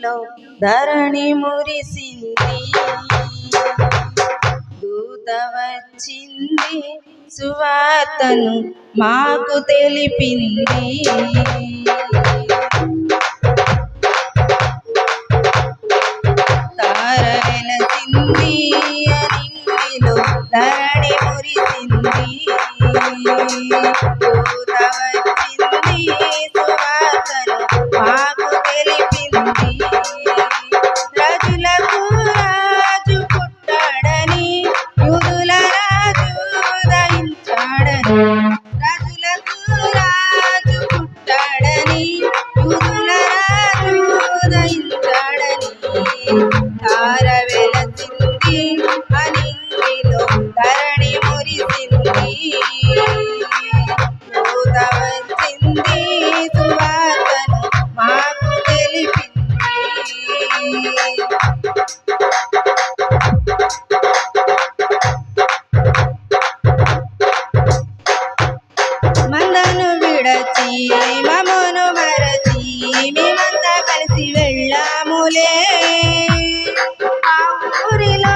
అనింగిలో ధరణి మురిసింది దూత వచ్చింది సువార్తను మాకు తెలిపింది తార వెలసింది అనింగిలో ధరణి మురిసింది దూత వచ్చింది సువార్తను మాకు తెలిపింది రాజులకు రాజు పుట్టాడని యూదుల రాజు ఉదయించాడని రాజులకు రాజు పుట్టాడని యూదుల రాజు ఉదయించాడని తార వెలసింది అనింగిలో ధరణి మురిసింది దూత వచ్చింది సువార్తను మాకు తెలిపింది మందను విడచి మమ్మను మరచి మేమంతా కలిసి వెళ్ళాములే ఆ ఊరిలో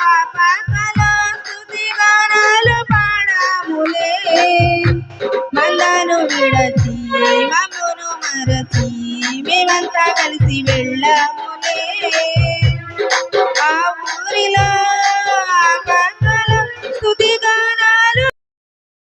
ఆ పక్కలో స్తుతి గానాలు పాడాములే మందను విడచి మమ్మను మరచి మేమంతా కలిసి వెళ్ళాములే